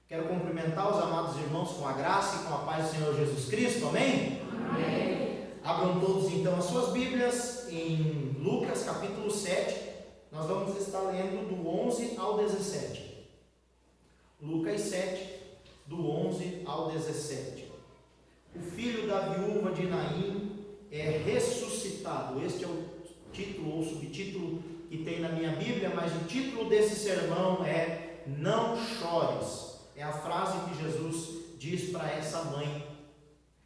Quero cumprimentar os amados irmãos com a graça e com a paz do Senhor Jesus Cristo, amém? Amém. Abram todos então as suas Bíblias em Lucas capítulo 7, nós vamos estar lendo do 11 ao 17. Lucas 7, do 11 ao 17. O filho da viúva de Naim é ressuscitado. Este é o título ou subtítulo que tem na minha Bíblia, mas o título desse sermão é Não Chores. É a frase que Jesus diz para essa mãe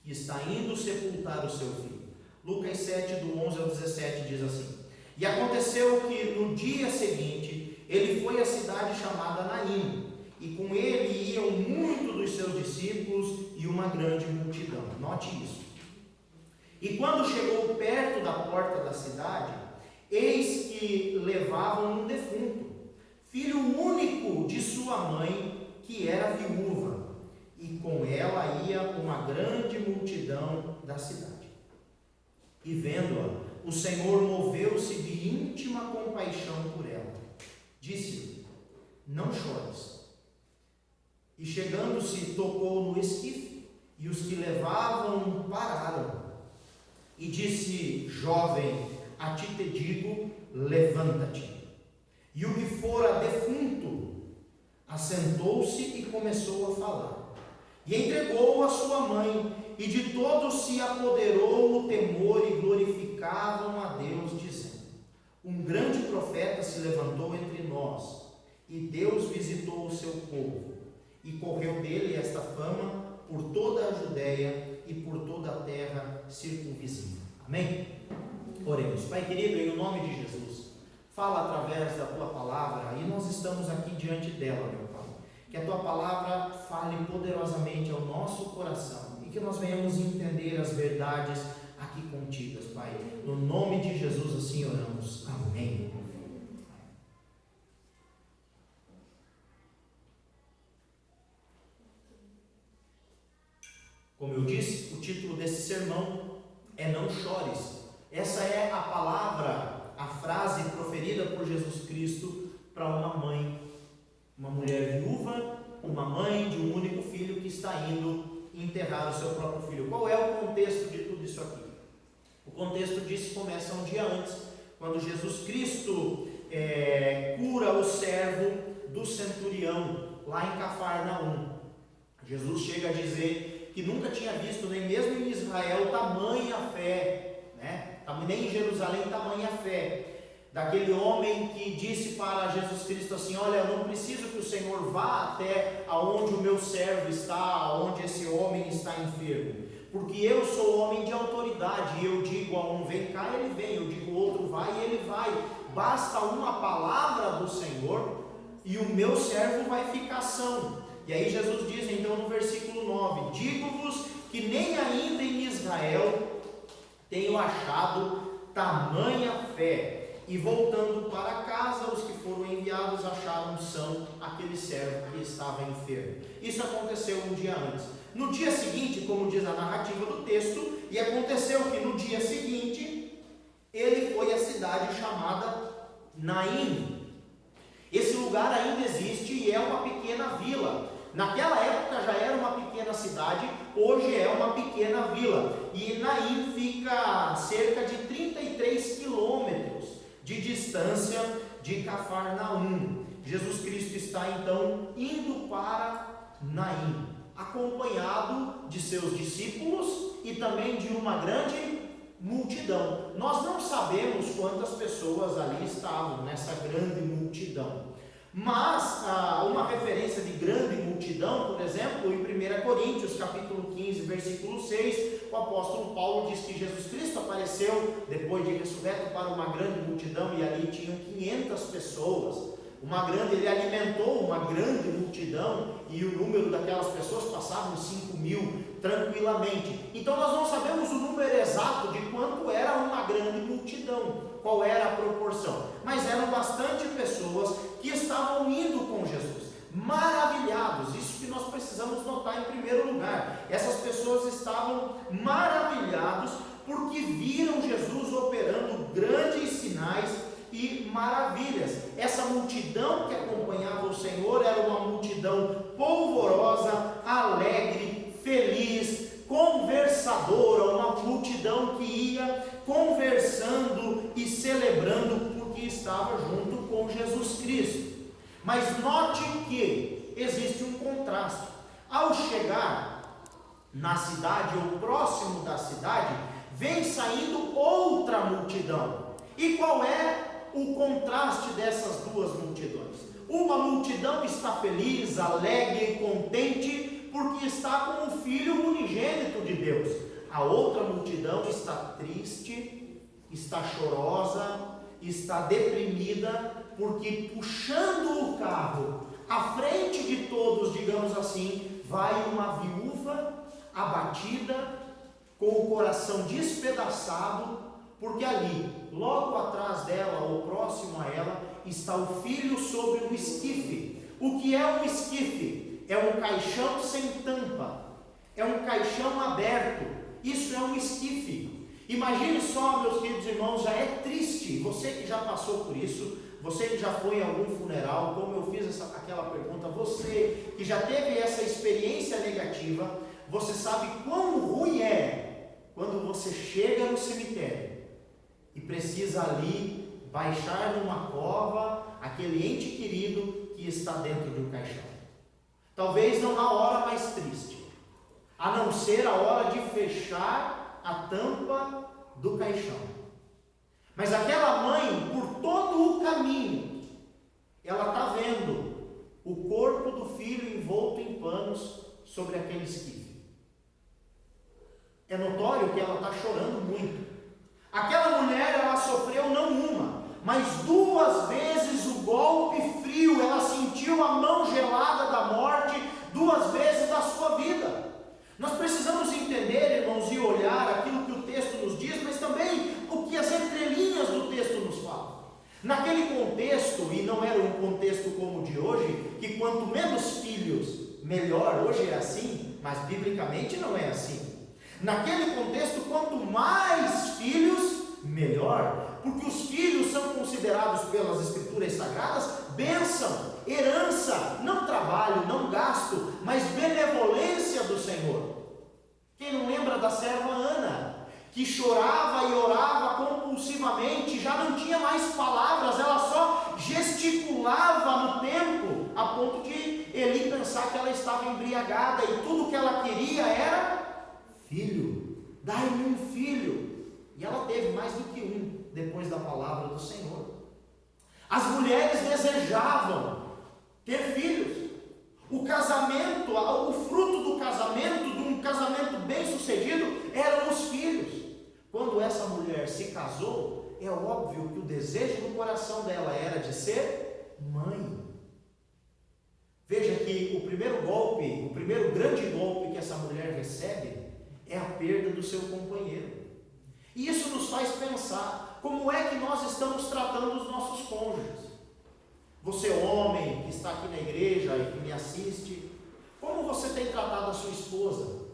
que está indo sepultar o seu filho. Lucas 7, do 11 ao 17 diz assim: E aconteceu que no dia seguinte ele foi à cidade chamada Naim, e com ele iam muitos dos seus discípulos e uma grande multidão. Note isso. E quando chegou perto da porta da cidade, eis que levavam um defunto, filho único de sua mãe, que era viúva, e com ela ia uma grande multidão da cidade. E vendo-a, o Senhor moveu-se de íntima compaixão por ela. Disse-lhe: Não chores. E chegando-se, tocou no esquife, e os que levavam pararam. E disse: Jovem, a ti te digo, levanta-te. E o que fora defunto assentou-se e começou a falar. E entregou-o a sua mãe, e de todos se apoderou o temor, e glorificavam a Deus, dizendo: Um grande profeta se levantou entre nós, e Deus visitou o seu povo. E correu dele esta fama por toda a Judéia e por toda a terra circunvizinha. Amém? Oremos. Pai querido, em nome de Jesus, fala através da Tua palavra, e nós estamos aqui diante dela, meu Pai. Que a Tua palavra fale poderosamente ao nosso coração, e que nós venhamos entender as verdades aqui contidas, Pai. No nome de Jesus assim oramos. Amém. Como eu disse, o título desse sermão é Não Chores. Essa é a palavra, a frase proferida por Jesus Cristo para uma mãe, uma mulher viúva, uma mãe de um único filho que está indo enterrar o seu próprio filho. Qual é o contexto de tudo isso aqui? O contexto disso começa um dia antes, quando Jesus Cristo cura o servo do centurião, lá em Cafarnaum. Jesus chega a dizer que nunca tinha visto, nem mesmo em Israel, tamanha fé, nem em Jerusalém, tamanha fé, daquele homem que disse para Jesus Cristo assim: olha, eu não preciso que o Senhor vá até aonde o meu servo está, aonde esse homem está enfermo, porque eu sou homem de autoridade, e eu digo a um vem cá, ele vem, eu digo ao outro vai, e ele vai, basta uma palavra do Senhor, e o meu servo vai ficar são. E aí Jesus diz então no versículo 9: Digo-vos que nem ainda em Israel tenho achado tamanha fé. E voltando para casa, os que foram enviados acharam são aquele servo que estava enfermo. Isso aconteceu um dia antes. No dia seguinte, como diz a narrativa do texto, e aconteceu que no dia seguinte, ele foi à cidade chamada Naim. Esse lugar ainda existe e é uma pequena vila. Naquela época já era uma pequena cidade, hoje é uma pequena vila. E Naim fica a cerca de 33 quilômetros de distância de Cafarnaum. Jesus Cristo está então indo para Naim, acompanhado de seus discípulos e também de uma grande multidão. Nós não sabemos quantas pessoas ali estavam nessa grande multidão, mas uma referência de grande multidão, por exemplo, em 1 Coríntios capítulo 15, versículo 6, o apóstolo Paulo diz que Jesus Cristo apareceu depois de ressurreto para uma grande multidão, e ali tinham 500 pessoas. Ele alimentou uma grande multidão, e o número daquelas pessoas passava de 5.000 tranquilamente. Então nós não sabemos o número exato de quanto era uma grande multidão, qual era a proporção, mas eram bastante pessoas que estavam indo com Jesus, maravilhados. Isso que nós precisamos notar em primeiro lugar. Essas pessoas estavam maravilhados porque viram Jesus operando grandes sinais e maravilhas. Essa multidão que acompanhava o Senhor era uma multidão polvorosa, alegre, feliz, conversadora, uma multidão que ia conversando e celebrando porque estava junto com Jesus Cristo. Mas note que existe um contraste. Ao chegar na cidade ou próximo da cidade, vem saindo outra multidão. E qual é o contraste dessas duas multidões? Uma multidão está feliz, alegre e contente porque está com o Filho unigênito de Deus. A outra multidão está triste, está chorosa, está deprimida, porque puxando o carro à frente de todos, digamos assim, vai uma viúva abatida, com o coração despedaçado, porque ali, logo atrás dela, ou próximo a ela, está o filho sobre um esquife. O que é um esquife? É um caixão sem tampa, é um caixão aberto. Isso é um esquife. Imagine só, meus queridos irmãos, já é triste, você que já passou por isso, você que já foi em algum funeral, como eu fiz aquela pergunta, você que já teve essa experiência negativa, você sabe quão ruim é quando você chega no cemitério e precisa ali baixar numa cova aquele ente querido que está dentro de um caixão. Talvez não há hora mais triste, a não ser a hora de fechar a tampa do caixão. Mas aquela mãe, por todo o caminho, ela está vendo o corpo do filho envolto em panos sobre aquele esquife. É notório que ela está chorando muito. Aquela mulher, ela sofreu não uma, mas 2 vezes o golpe frio. Ela sentiu a mão gelada da morte 2 vezes da sua vida. Nós precisamos entender, irmãos, e olhar aquilo que o texto nos diz, mas também o que as entrelinhas do texto nos falam. Naquele contexto, e não era um contexto como o de hoje, que quanto menos filhos, melhor. Hoje é assim, mas biblicamente não é assim. Naquele contexto, quanto mais filhos, melhor, porque os filhos são considerados pelas Escrituras Sagradas bênção, herança, não trabalho, não gasto, mas benevolência do Senhor. Quem não lembra da serva Ana, que chorava e orava compulsivamente, já não tinha mais palavras, ela só gesticulava no templo, a ponto de Eli pensar que ela estava embriagada, e tudo que ela queria era filho, dai-me um filho. E ela teve mais do que um, depois da palavra do Senhor. As mulheres desejavam ter filhos. O casamento, o fruto do casamento, de um casamento bem sucedido, eram os filhos. Quando essa mulher se casou, é óbvio que o desejo do coração dela era de ser mãe. Veja que o primeiro golpe, o primeiro grande golpe que essa mulher recebe é a perda do seu companheiro. E isso nos faz pensar, como é que nós estamos tratando os nossos cônjuges? Você, homem, que está aqui na igreja e que me assiste, como você tem tratado a sua esposa?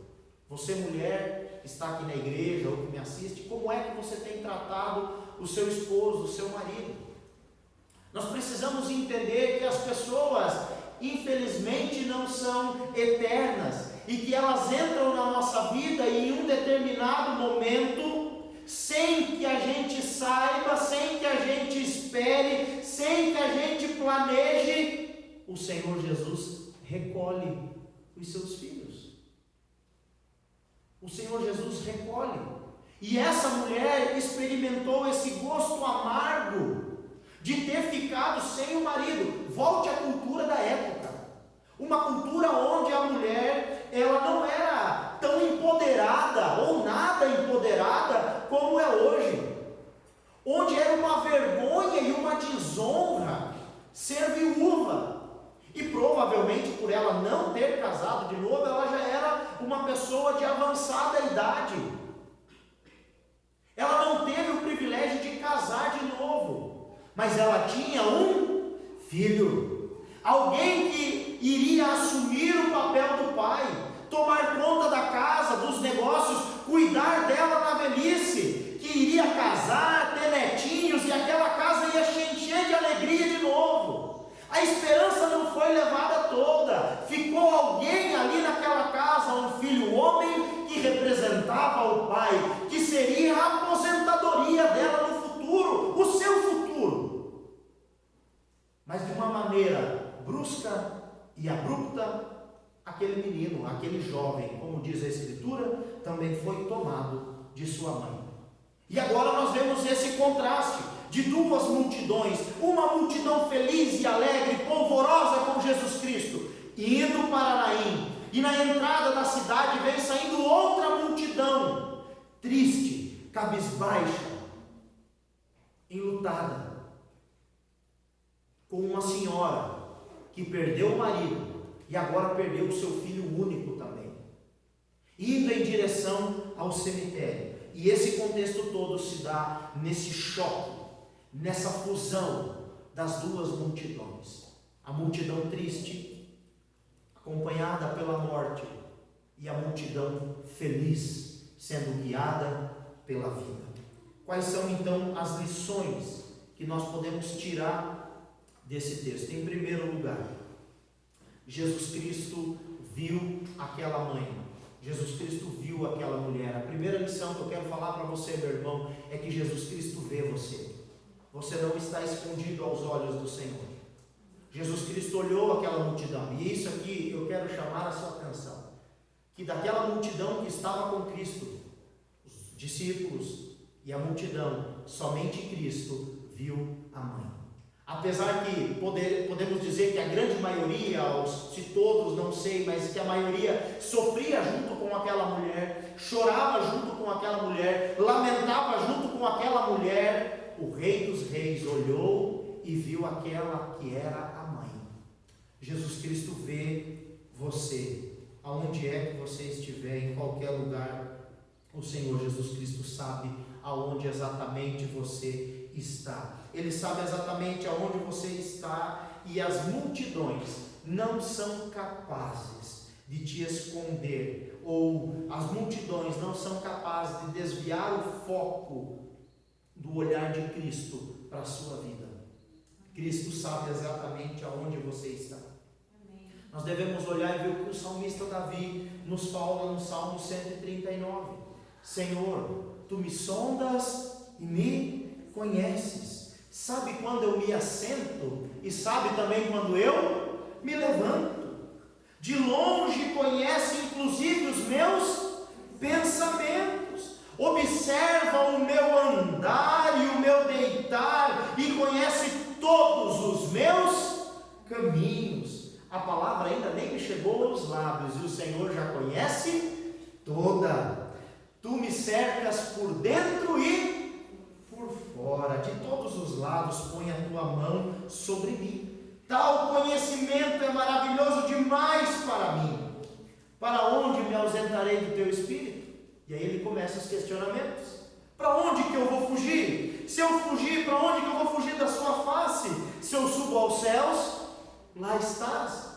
Você, mulher, que está aqui na igreja ou que me assiste, como é que você tem tratado o seu esposo, o seu marido? Nós precisamos entender que as pessoas, infelizmente, não são eternas, e que elas entram na nossa vida e em um determinado momento, sem que a gente saiba, sem que a gente espere, sem que a gente planeje, o Senhor Jesus recolhe os seus filhos. O Senhor Jesus recolhe. E essa mulher experimentou esse gosto amargo de ter ficado sem o marido. Volte à cultura da época. Uma cultura onde a mulher, ela não era tão empoderada, ou nada empoderada, como é hoje. Onde era uma vergonha e uma desonra ser viúva. E provavelmente por ela não ter casado de novo, ela já era uma pessoa de avançada idade. Ela não teve o privilégio de casar de novo, mas ela tinha um filho. Alguém que iria assumir o papel do pai, tomar conta da casa, dos negócios, cuidar dela na velhice, que iria casar, ter netinhos, e aquela casa ia se encher de alegria de novo. A esperança não foi levada toda, ficou aquele menino, aquele jovem, como diz a Escritura, também foi tomado de sua mãe. E agora nós vemos esse contraste de duas multidões, uma multidão feliz e alegre, polvorosa com Jesus Cristo, indo para Naim, e na entrada da cidade vem saindo outra multidão, triste, cabisbaixa, enlutada, com uma senhora que perdeu o marido e agora perdeu o seu filho único também, indo em direção ao cemitério. E esse contexto todo se dá nesse choque, nessa fusão das duas multidões. A multidão triste, acompanhada pela morte, e a multidão feliz, sendo guiada pela vida. Quais são então as lições que nós podemos tirar desse texto? Em primeiro lugar, Jesus Cristo viu aquela mãe. Jesus Cristo viu aquela mulher. A primeira lição que eu quero falar para você, meu irmão, é que Jesus Cristo vê você. Você não está escondido aos olhos do Senhor. Jesus Cristo olhou aquela multidão. E isso aqui eu quero chamar a sua atenção. Que daquela multidão que estava com Cristo, os discípulos e a multidão, somente Cristo viu a mãe. Apesar que podemos dizer que a grande maioria, se todos, não sei, mas que a maioria sofria junto com aquela mulher, chorava junto com aquela mulher, lamentava junto com aquela mulher, o Rei dos Reis olhou e viu aquela que era a mãe. Jesus Cristo vê você, aonde é que você estiver, em qualquer lugar, o Senhor Jesus Cristo sabe aonde exatamente você está. Ele sabe exatamente aonde você está, e as multidões não são capazes de te esconder, ou as multidões não são capazes de desviar o foco do olhar de Cristo para a sua vida. Cristo sabe exatamente aonde você está. Amém. Nós devemos olhar e ver o que o salmista Davi nos fala no Salmo 139. Senhor, Tu me sondas e me conheces. Sabe quando eu me assento e sabe também quando eu me levanto. De longe conhece inclusive os meus pensamentos. Observa o meu andar e o meu deitar e conhece todos os meus caminhos. A palavra ainda nem me chegou aos lábios e o Senhor já conhece toda. Tu me cercas por dentro e por fora, de todos os lados põe a tua mão sobre mim. Tal conhecimento é maravilhoso demais para mim. Para onde me ausentarei do teu espírito? E aí ele começa os questionamentos. Para onde que eu vou fugir? Se eu fugir, para onde que eu vou fugir da sua face? Se eu subo aos céus, lá estás.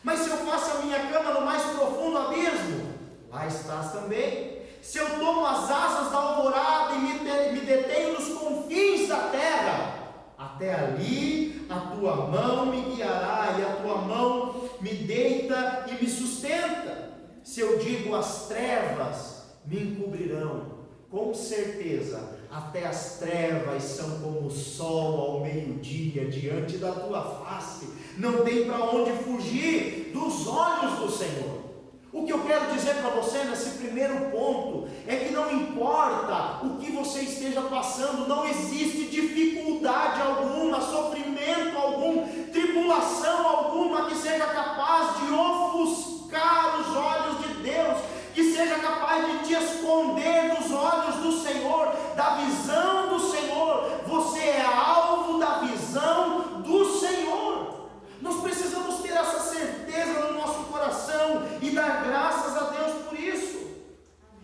Mas se eu faço a minha cama no mais profundo abismo, lá estás também. Se eu tomo as asas da alvorada e me detenho nos confins da terra, até ali a tua mão me guiará e a tua mão me deita e me sustenta. Se eu digo as trevas me encobrirão, com certeza até as trevas são como o sol ao meio-dia diante da tua face. Não tem para onde fugir dos olhos do Senhor. O que eu quero dizer para você nesse primeiro ponto é que não importa o que você esteja passando, não existe dificuldade alguma, sofrimento algum, tribulação alguma que seja capaz de ofuscar os olhos de Deus, que seja capaz de te esconder dos olhos do Senhor, da visão do Senhor. Você é alvo da visão do Senhor. Nós precisamos ter essa certeza no nosso coração e dar graças a Deus por isso.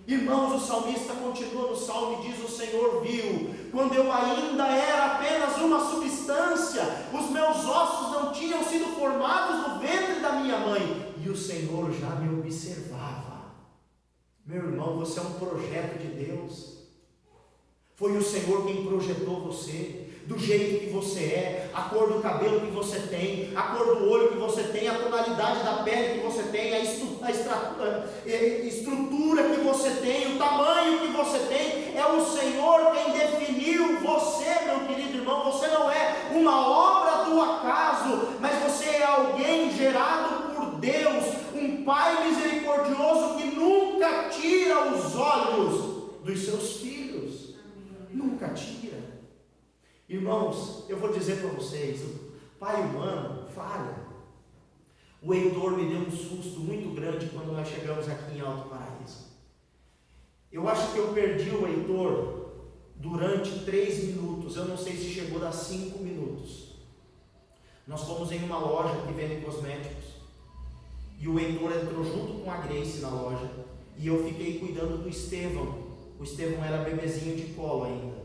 Irmãos, o salmista continua no salmo e diz: o Senhor viu, quando eu ainda era apenas uma substância, os meus ossos não tinham sido formados no ventre da minha mãe, e o Senhor já me observava. Meu irmão, você é um projeto de Deus. Foi o Senhor quem projetou você, do jeito que você é, a cor do cabelo que você tem, a cor do olho que você tem, a tonalidade da pele que você tem, a estrutura que você tem, o tamanho que você tem. É o Senhor quem definiu você, meu querido irmão. Você não é uma obra do acaso, mas você é alguém gerado por Deus, um um Pai misericordioso que nunca tira os olhos dos seus filhos. Nunca tira. Irmãos, eu vou dizer para vocês, o pai humano falha. O Heitor me deu um susto muito grande quando nós chegamos aqui em Alto Paraíso. Eu acho que eu perdi o Heitor durante 3 minutos, eu não sei se chegou a dar 5 minutos. Nós fomos em uma loja que vende cosméticos, e o Heitor entrou junto com a Grace na loja, e eu fiquei cuidando do Estevão. O Estevão era bebezinho de colo ainda.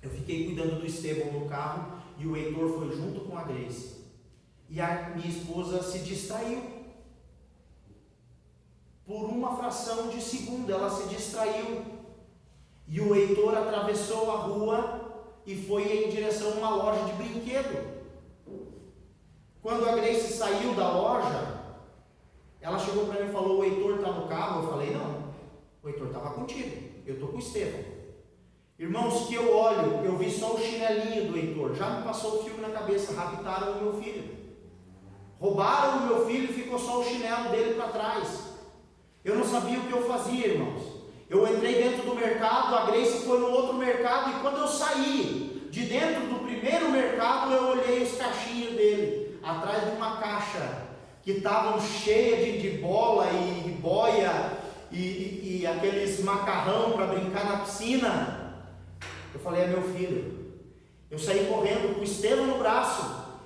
Eu fiquei cuidando do Estevão no carro, e o Heitor foi junto com a Grace. E a minha esposa se distraiu. Por uma fração de segundo, ela se distraiu. E o Heitor atravessou a rua e foi em direção a uma loja de brinquedo. Quando a Grace saiu da loja, ela chegou para mim e falou: o Heitor está no carro? Eu falei: não, o Heitor estava contigo, eu estou com o Estevão. Irmãos, que eu olho, eu vi só o chinelinho do Heitor, já me passou o filme na cabeça, raptaram o meu filho. Roubaram o meu filho e ficou só o chinelo dele para trás. Eu não sabia o que eu fazia, irmãos. Eu entrei dentro do mercado, a Grace foi no outro mercado, e quando eu saí de dentro do primeiro mercado, eu olhei os cachinhos dele, atrás de uma caixa, que estavam cheias de bola e boia, e aqueles macarrão para brincar na piscina. Eu falei: é meu filho. Eu saí correndo com o Estevão no braço,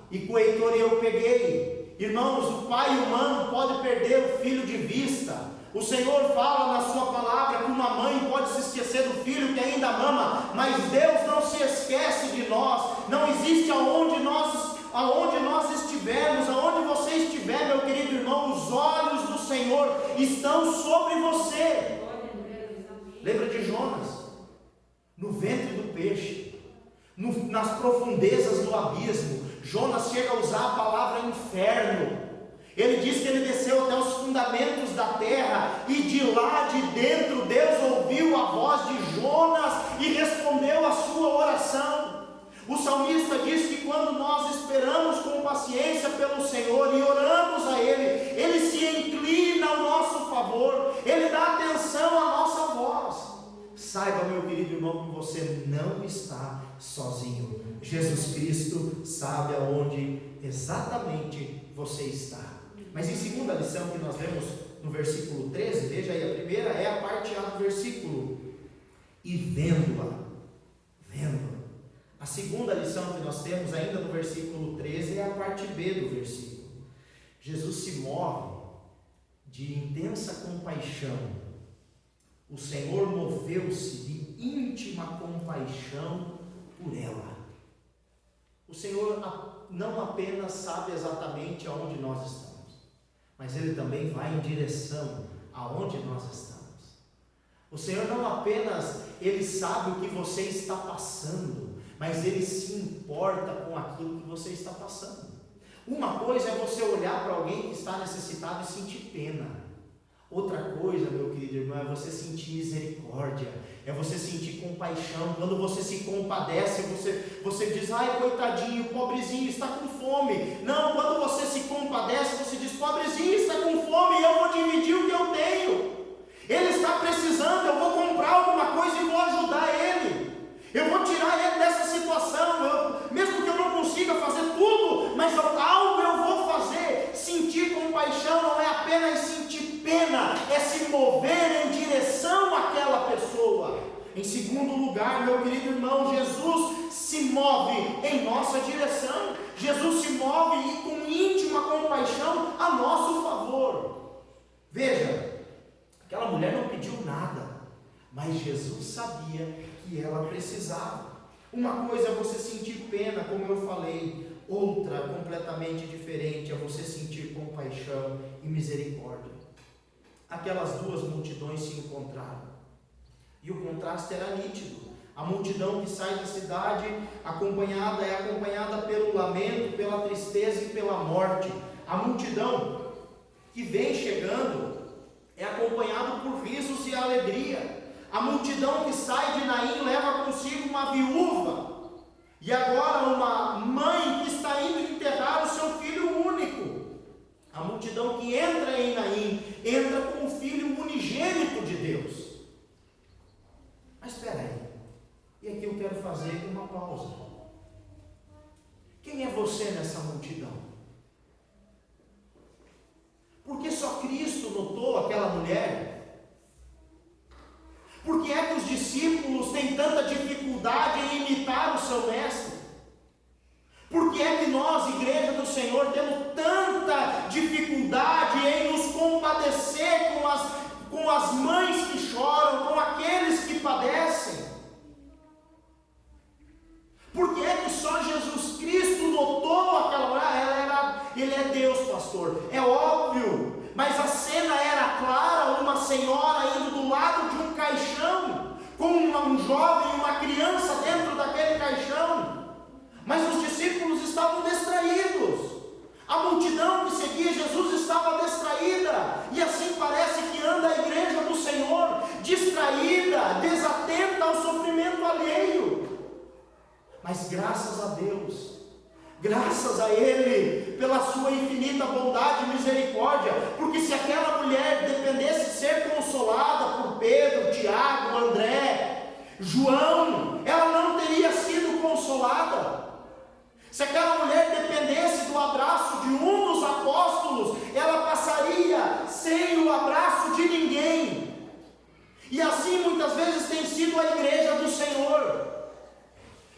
e com o Heitor eu peguei. Irmãos, o pai humano pode perder o filho de vista. O Senhor fala na sua palavra que uma mãe pode se esquecer do filho que ainda mama, mas Deus não se esquece de nós. Não existe aonde nós estivermos, aonde você estiver, meu querido irmão, os olhos do Senhor estão sobre você. Lembra de Jonas? No ventre do peixe, nas profundezas do abismo, Jonas chega a usar a palavra inferno. Ele diz que ele desceu até os fundamentos da terra, e de lá de dentro Deus ouviu a voz de Jonas e respondeu a sua oração. O salmista diz que quando nós esperamos com paciência pelo Senhor e oramos a Ele, Ele se inclina ao nosso favor, Ele dá atenção à nossa voz. Saiba, meu querido irmão, que você não está sozinho. Jesus Cristo sabe aonde exatamente você está. Mas em segunda lição que nós vemos no versículo 13, veja aí, a primeira é a parte A do versículo: e vendo-a. A segunda lição que nós temos ainda no versículo 13 é a parte B do versículo. Jesus se move de intensa compaixão. O Senhor moveu-se de íntima compaixão por ela. O Senhor não apenas sabe exatamente aonde nós estamos, mas Ele também vai em direção aonde nós estamos. O Senhor não apenas, Ele sabe o que você está passando, mas Ele se importa com aquilo que você está passando. Uma coisa é você olhar para alguém que está necessitado e sentir pena. Outra coisa, meu querido irmão, é você sentir misericórdia, é você sentir compaixão. Quando você se compadece, você diz: ai, coitadinho, pobrezinho, está com fome. Não, quando você se compadece, você diz: pobrezinho, está com fome, eu vou dividir o que eu tenho. Ele está precisando, eu vou comprar alguma coisa e vou ajudar ele. Eu vou tirar ele dessa situação, mesmo que eu não consiga fazer tudo, mas algo eu vou fazer. Sentir compaixão não é apenas sentir pena, é se mover em direção àquela pessoa. Em segundo lugar, meu querido irmão, Jesus se move em nossa direção. Jesus se move e com íntima compaixão a nosso favor. Veja, aquela mulher não pediu nada, mas Jesus sabia que ela precisava. Uma coisa é você sentir pena, como eu falei, outra completamente diferente é você sentir compaixão e misericórdia. Aquelas duas multidões se encontraram e o contraste era nítido. A multidão que sai da cidade é acompanhada pelo lamento, pela tristeza e pela morte. A multidão que vem chegando é acompanhada por risos e alegria. A multidão que sai de Naim leva consigo uma viúva, e agora uma mãe que está indo enterrar o seu filho único. A A multidão que entra em Naim, entra como filho unigênito de Deus. Mas espera aí, e aqui eu quero fazer uma pausa. Quem é você nessa multidão? Por que só Cristo notou aquela mulher? Por que é que os discípulos têm tanta dificuldade em imitar o seu mestre? Por que é que nós, igreja do Senhor, temos tanta dificuldade em nos compadecer com as mães que choram, com aqueles que padecem? Por que é que só Jesus Cristo notou aquela mulher? Ele é Deus, pastor, é óbvio, mas a cena era clara, uma senhora indo do lado de um caixão, com um jovem e uma criança dentro daquele caixão. Mas os discípulos estavam distraídos, a multidão que seguia Jesus estava distraída, e assim parece que anda a igreja do Senhor, distraída, desatenta ao sofrimento alheio. Mas graças a Deus, graças a Ele, pela sua infinita bondade e misericórdia, porque se aquela mulher dependesse de ser consolada por Pedro, Tiago, André, João, ela não teria sido consolada. Se aquela mulher dependesse do abraço de um dos apóstolos, ela passaria sem o abraço de ninguém. E assim muitas vezes tem sido a igreja do Senhor,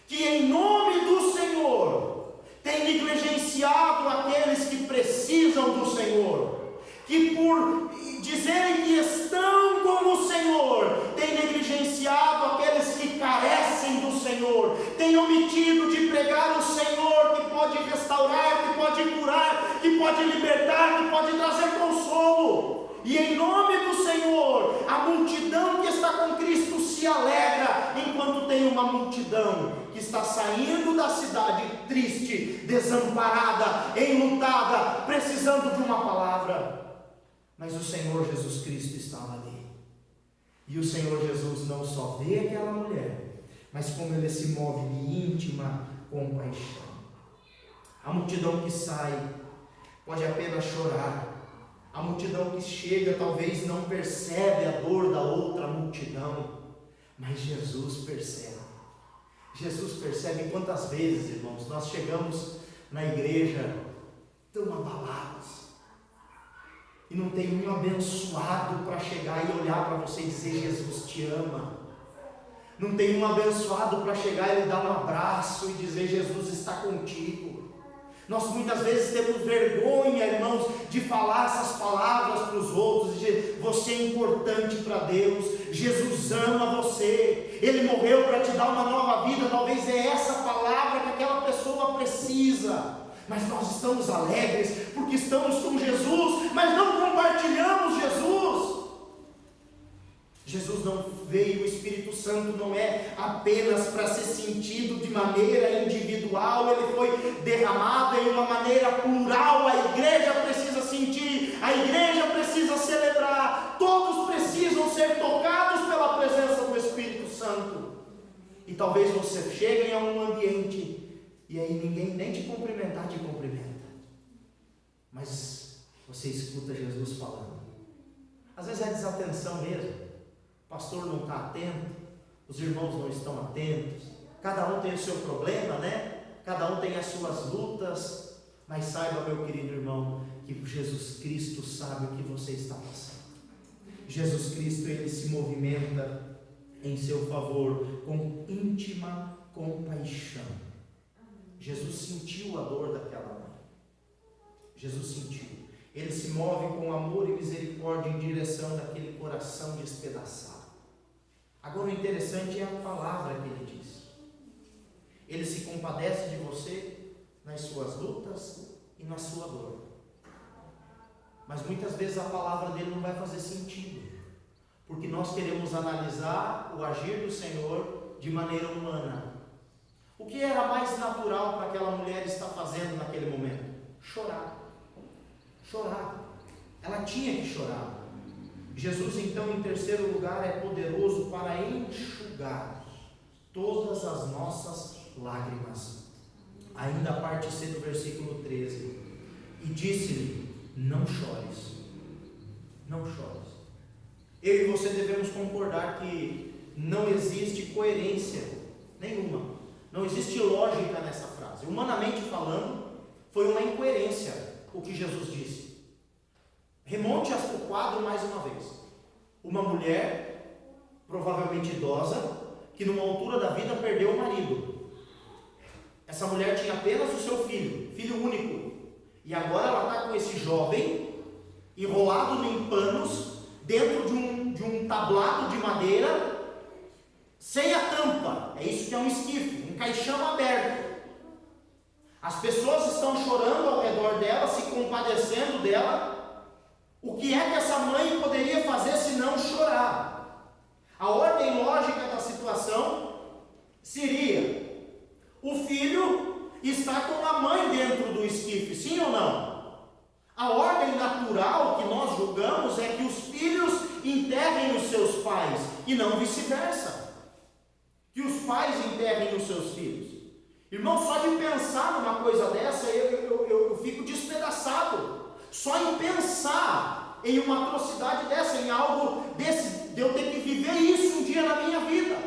que em nome do Senhor tem negligenciado aqueles que precisam do Senhor, que por dizerem que estão com o Senhor, tem negligenciado aqueles que carecem do Senhor, tem omitido de pregar o Senhor, que pode restaurar, que pode curar, que pode libertar, que pode trazer consolo. E em nome do Senhor, a multidão que está com Cristo se alegra, enquanto tem uma multidão que está saindo da cidade triste, desamparada, enlutada, precisando de uma palavra. Mas o Senhor Jesus Cristo estava ali. E o Senhor Jesus não só vê aquela mulher, mas como Ele se move de íntima compaixão. A multidão que sai pode apenas chorar. A multidão que chega talvez não percebe a dor da outra multidão, mas Jesus percebe. Jesus percebe. Quantas vezes, irmãos, nós chegamos na igreja tão abalados, e não tem um abençoado para chegar e olhar para você e dizer: Jesus te ama. Não tem um abençoado para chegar e lhe dar um abraço e dizer: Jesus está contigo. Nós muitas vezes temos vergonha, irmãos, de falar essas palavras para os outros, de dizer: você é importante para Deus, Jesus ama você, Ele morreu para te dar uma nova vida. Talvez é essa palavra que aquela pessoa precisa. Mas nós estamos alegres porque estamos com Jesus, mas não compartilhamos Jesus. Jesus não veio, o Espírito Santo não é apenas para ser sentido de maneira individual, ele foi derramado em uma maneira plural. A igreja precisa sentir, a igreja precisa celebrar, todos precisam ser tocados pela presença do Espírito Santo. E talvez você chegue em algum ambiente e aí ninguém nem te cumprimentar te cumprimenta, mas você escuta Jesus falando. Às vezes é desatenção mesmo, o pastor não está atento, os irmãos não estão atentos, cada um tem o seu problema, né? Cada um tem as suas lutas, mas saiba, meu querido irmão, que Jesus Cristo sabe o que você está passando. Jesus Cristo, Ele se movimenta em seu favor com íntima compaixão. Jesus sentiu a dor daquela mãe. Jesus sentiu. Ele se move com amor e misericórdia em direção daquele coração despedaçado. Agora o interessante é a palavra que ele diz. Ele se compadece de você nas suas lutas e na sua dor. Mas muitas vezes a palavra dele não vai fazer sentido, porque nós queremos analisar o agir do Senhor de maneira humana. O que era mais natural para aquela mulher estar fazendo naquele momento? Chorar. Chorar. Ela tinha que chorar. Jesus, então, em terceiro lugar, é poderoso para enxugar todas as nossas lágrimas. Ainda a parte C do versículo 13. E disse-lhe: não chores. Não chores. Eu e você devemos concordar que não existe coerência nenhuma. Não existe lógica nessa frase. Humanamente falando, foi uma incoerência o que Jesus disse. Remonte o quadro mais uma vez. Uma mulher, provavelmente idosa, que numa altura da vida perdeu o marido. Essa mulher tinha apenas o seu filho, filho único. E agora ela está com esse jovem, enrolado em panos, dentro de um tablado de madeira, sem a tampa. É isso que é um esquife, um caixão aberto. As pessoas estão chorando ao redor dela, se compadecendo dela. O que é que essa mãe poderia fazer se não chorar? A ordem lógica da situação seria: o filho está com a mãe dentro do esquife, sim ou não? A ordem natural que nós julgamos é que os filhos enterrem os seus pais, e não vice-versa. Que os pais enterrem os seus filhos. Irmão, só de pensar numa coisa dessa, eu fico despedaçado. Só em pensar em uma atrocidade dessa, em algo desse, de eu ter que viver isso um dia na minha vida.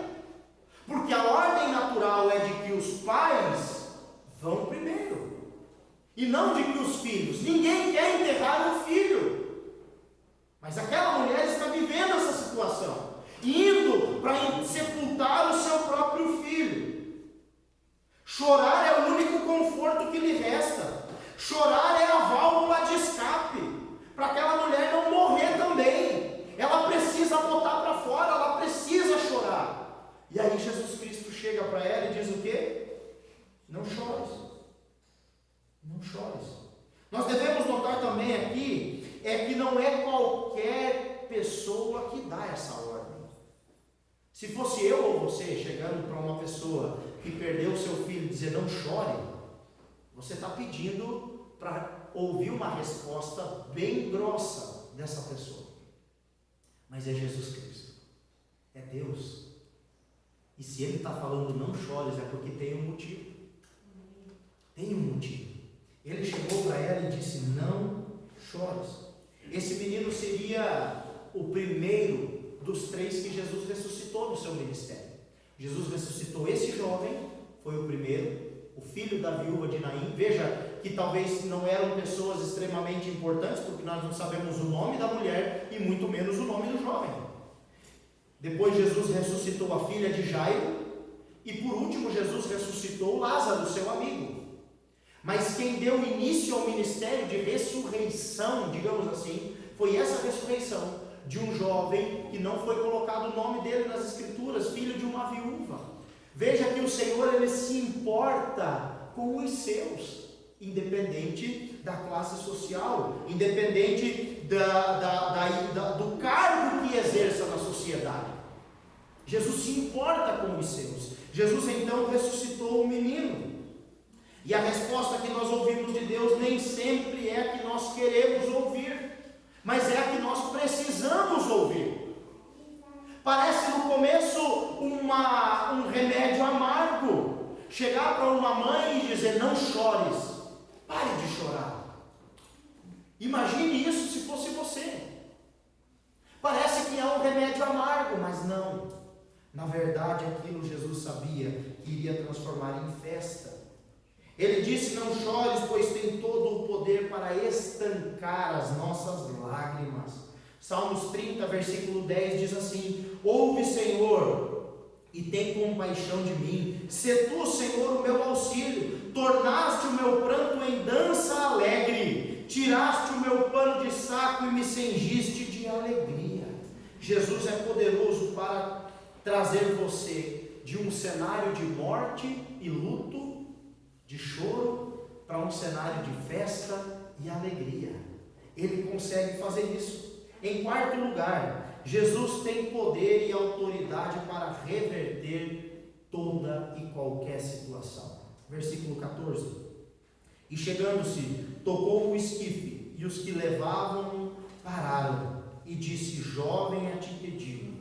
Porque a ordem natural é de que os pais vão primeiro, e não de que os filhos. Ninguém quer enterrar um filho, mas aquela mulher está vivendo essa situação, indo para sepultar o seu próprio filho. Chorar é o único conforto que lhe resta. Chorar é a válvula de escape para aquela mulher não morrer também. Ela precisa botar para fora, ela precisa chorar. E aí Jesus Cristo chega para ela e diz o quê? Não chores. Não chores. Nós devemos notar também aqui que não é qualquer pessoa que dá essa ordem. Se fosse eu ou você chegando para uma pessoa que perdeu o seu filho e dizer não chore, você está pedindo para ouvir uma resposta bem grossa dessa pessoa. Mas é Jesus Cristo, é Deus. E se Ele está falando não chores, é porque tem um motivo. Tem um motivo. Ele chegou para ela e disse: não chores. Esse menino seria o primeiro dos 3 que Jesus ressuscitou no seu ministério. Jesus ressuscitou esse jovem, foi o primeiro, o filho da viúva de Naim. Veja que talvez não eram pessoas extremamente importantes, porque nós não sabemos o nome da mulher e muito menos o nome do jovem. Depois Jesus ressuscitou a filha de Jairo, e por último Jesus ressuscitou Lázaro, seu amigo. Mas quem deu início ao ministério de ressurreição, digamos assim, foi essa ressurreição de um jovem que não foi colocado o nome dele nas escrituras, filho de uma viúva. Veja que o Senhor, Ele se importa com os seus, independente da classe social, independente do cargo que exerça na sociedade. Jesus se importa com os seus. Jesus então ressuscitou o menino. E a resposta que nós ouvimos de Deus nem sempre é a que nós queremos ouvir, mas é a que nós precisamos ouvir. Parece no começo um remédio amargo, chegar para uma mãe e dizer: não chores, pare de chorar. Imagine isso se fosse você. Parece que é um remédio amargo, mas não. Na verdade, aquilo Jesus sabia que iria transformar em festa. Ele disse: não chores, pois tem todo o poder para estancar as nossas lágrimas. Salmos 30, versículo 10 diz assim: ouve, Senhor, e tem compaixão de mim. Sê tu, Senhor, o meu auxílio. Tornaste o meu pranto em dança alegre. Tiraste o meu pano de saco e me cingiste de alegria. Jesus é poderoso para trazer você de um cenário de morte e luto, de choro, para um cenário de festa e alegria. Ele consegue fazer isso. Em quarto lugar, Jesus tem poder e autoridade para reverter toda e qualquer situação. Versículo 14: e chegando-se, tocou o esquife, e os que levavam pararam, e disse: jovem, a ti pediu,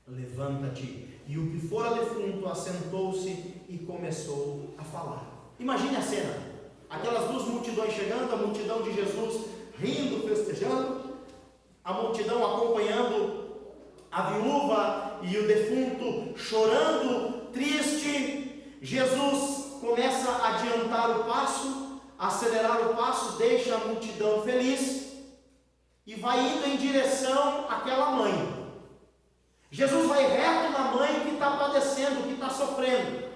levanta-te. E o que fora defunto assentou-se e começou a falar. Imagine a cena, aquelas duas multidões chegando, a multidão de Jesus rindo, festejando, a multidão acompanhando a viúva e o defunto chorando, triste. Jesus começa a adiantar o passo, acelerar o passo, deixa a multidão feliz e vai indo em direção àquela mãe. Jesus vai reto na mãe que está padecendo, que está sofrendo.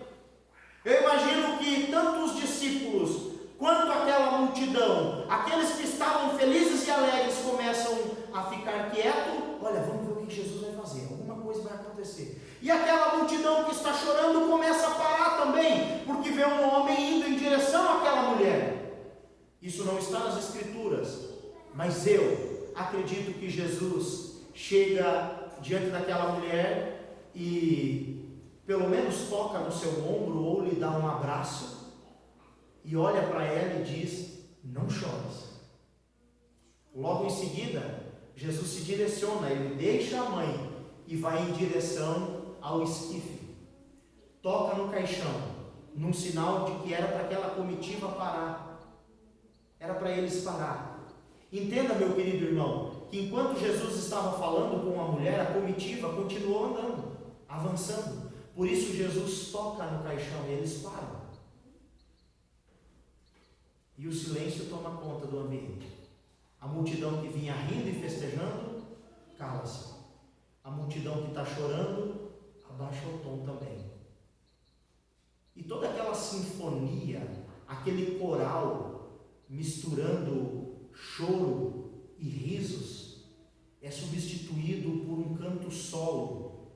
Eu imagino que tanto os discípulos quanto aquela multidão, aqueles que estavam felizes e alegres, começam a ficar quietos. Olha, vamos ver o que Jesus vai fazer, alguma coisa vai acontecer. E aquela multidão que está chorando começa a parar também, porque vê um homem indo em direção àquela mulher. Isso não está nas Escrituras, mas eu acredito que Jesus chega diante daquela mulher e pelo menos toca no seu ombro ou lhe dá um abraço e olha para ela e diz: não chores. Logo em seguida, Jesus se direciona, ele deixa a mãe e vai em direção ao esquife, toca no caixão, num sinal de que era para aquela comitiva parar, era para eles parar. Entenda, meu querido irmão, que enquanto Jesus estava falando com a mulher, a comitiva continuou andando, avançando. Por isso Jesus toca no caixão e eles param. E o silêncio toma conta do ambiente. A multidão que vinha rindo e festejando, cala-se. A multidão que está chorando, abaixa o tom também. E toda aquela sinfonia, aquele coral, misturando choro e risos, é substituído por um canto solo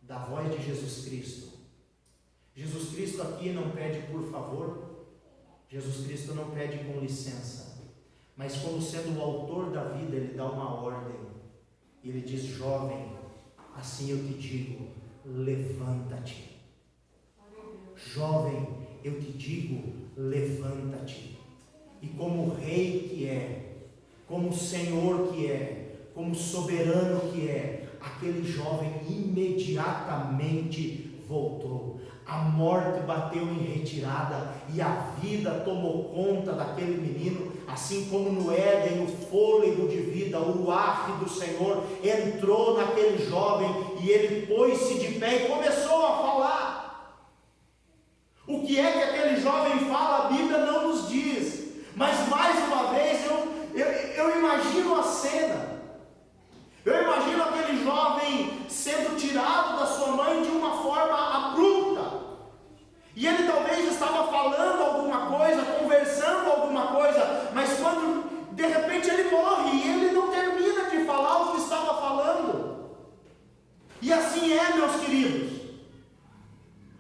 da voz de Jesus Cristo. Jesus Cristo aqui não pede por favor, Jesus Cristo não pede com licença, mas como sendo o autor da vida, ele dá uma ordem. Ele diz: jovem, assim eu te digo, levanta-te. Jovem, eu te digo, levanta-te. E como rei que é, como Senhor que é, como soberano que é, aquele jovem imediatamente voltou. A morte bateu em retirada e a vida tomou conta daquele menino, assim como no Éden o fôlego de vida, o ruach do Senhor entrou naquele jovem e ele pôs-se de pé e começou a falar. O que é que aquele jovem fala, a Bíblia não nos diz, mas mais uma vez eu imagino a cena. Eu imagino aquele jovem sendo tirado da sua mãe de uma forma abrupta. E ele talvez estava falando alguma coisa, conversando alguma coisa, mas quando de repente ele morre e ele não termina de falar o que estava falando. E assim é, meus queridos.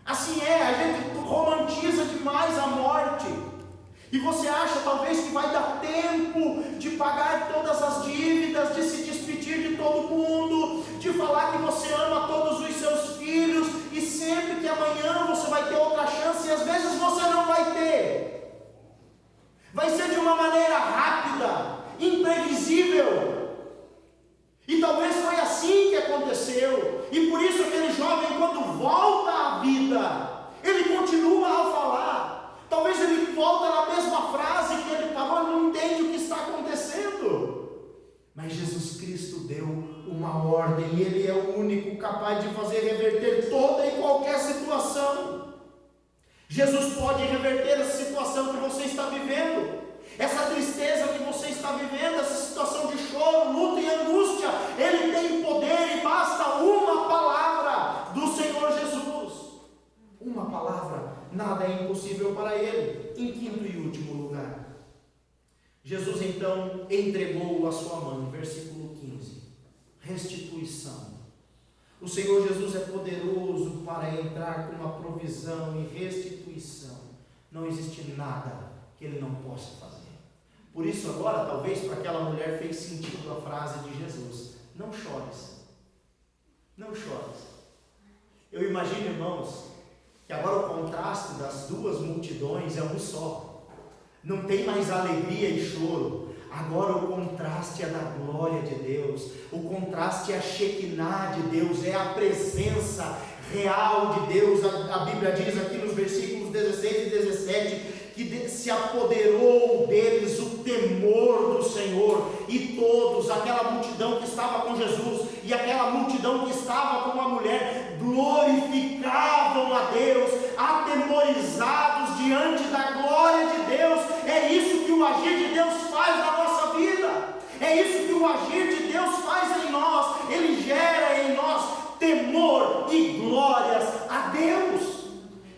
Assim é, a gente romantiza demais a morte. E você acha talvez que vai dar tempo de pagar todas as dívidas, de se despedir de todo mundo, de falar que você ama todos os seus filhos, e sempre que amanhã você vai ter outra chance, e às vezes você não vai ter. Vai ser de uma maneira rápida, imprevisível. E talvez foi assim que aconteceu. E por isso aquele jovem, quando volta à vida, ele continua a falar. Talvez ele volta na mesma frase que ele falou, ele não entende o que está acontecendo. Mas Jesus Cristo deu uma ordem, e Ele é o único capaz de fazer reverter toda e qualquer situação. Jesus pode reverter essa situação que você está vivendo, essa tristeza que você está vivendo, essa situação de choro, luta e angústia. Ele tem poder e basta uma palavra do Senhor Jesus. Uma palavra, nada é impossível para Ele. Em quinto e último lugar, Jesus então entregou a sua mãe, versículo 15, restituição. O Senhor Jesus é poderoso para entrar com uma provisão e restituição. Não existe nada que Ele não possa fazer. Por isso agora, talvez para aquela mulher fez sentido a frase de Jesus: não chores, não chores. Eu imagino, irmãos, que agora o contraste das duas multidões é um só. Não tem mais alegria e choro. Agora o contraste é da glória de Deus. O contraste é a Shekinah de Deus. É a presença real de Deus. A Bíblia diz aqui nos versículos 16 e 17 que se apoderou deles o temor do Senhor, e todos, aquela multidão que estava com Jesus e aquela multidão que estava com a mulher, glorificavam a Deus, atemorizados diante da glória de Deus. É isso que o agir de Deus faz na nossa vida, é isso que o agir de Deus faz em nós. Ele gera em nós temor e glórias a Deus.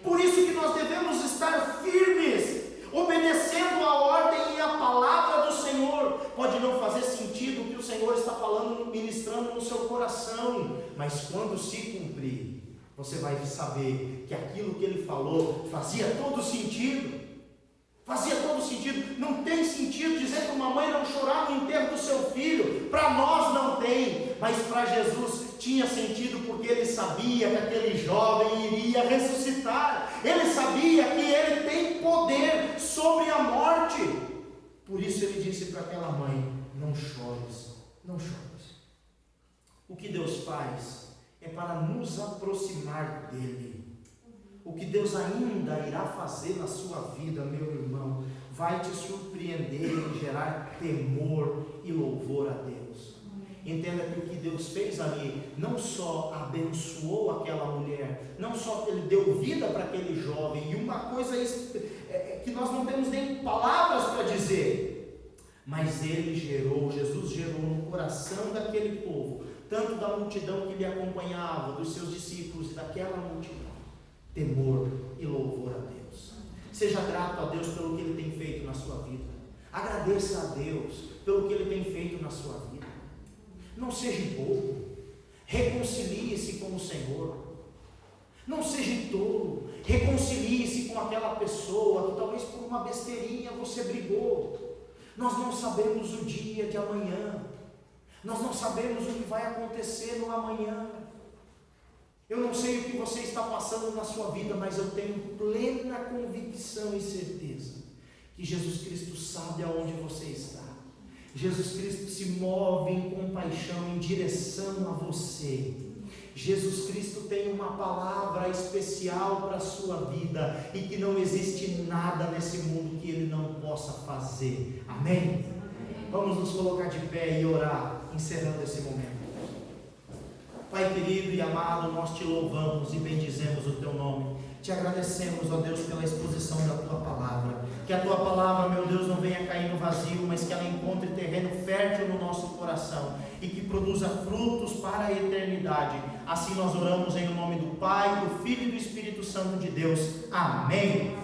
Por isso que nós devemos estar firmes, obedecendo a ordem e a palavra do Senhor. Pode não fazer sentido o que o Senhor está falando, ministrando no seu coração, mas quando se cumprir, você vai saber que aquilo que Ele falou fazia todo sentido. Fazia todo sentido. Não tem sentido dizer para uma mãe não chorar no enterro do seu filho. Para nós não tem, mas para Jesus tinha sentido, porque Ele sabia que aquele jovem iria ressuscitar. Ele sabia que Ele tem poder sobre a morte. Por isso Ele disse para aquela mãe: não chores, não chores. O que Deus faz é para nos aproximar dEle. O que Deus ainda irá fazer na sua vida, meu irmão, vai te surpreender e gerar temor e louvor a Deus. Entenda que o que Deus fez ali, não só abençoou aquela mulher, não só Ele deu vida para aquele jovem, e uma coisa que nós não temos nem palavras para dizer, mas Jesus gerou no coração daquele povo, tanto da multidão que lhe acompanhava, dos seus discípulos e daquela multidão, temor e louvor a Deus. Seja grato a Deus pelo que Ele tem feito na sua vida. Agradeça a Deus pelo que Ele tem feito na sua vida. Não seja bobo. Reconcilie-se com o Senhor. Não seja tolo. Reconcilie-se com aquela pessoa que talvez por uma besteirinha você brigou. Nós não sabemos o dia de amanhã. Nós não sabemos o que vai acontecer no amanhã. Eu não sei o que você está passando na sua vida, mas eu tenho plena convicção e certeza que Jesus Cristo sabe aonde você está. Jesus Cristo se move em compaixão em direção a você. Jesus Cristo tem uma palavra especial para a sua vida, e que não existe nada nesse mundo que Ele não possa fazer. Amém? Vamos nos colocar de pé e orar, encerrando esse momento. Pai querido e amado, nós te louvamos e bendizemos o teu nome. Te agradecemos, ó Deus, pela exposição da tua palavra. Que a tua palavra, meu Deus, não venha cair no vazio, mas que ela encontre terreno fértil no nosso coração e que produza frutos para a eternidade. Assim nós oramos em nome do Pai, do Filho e do Espírito Santo de Deus. Amém.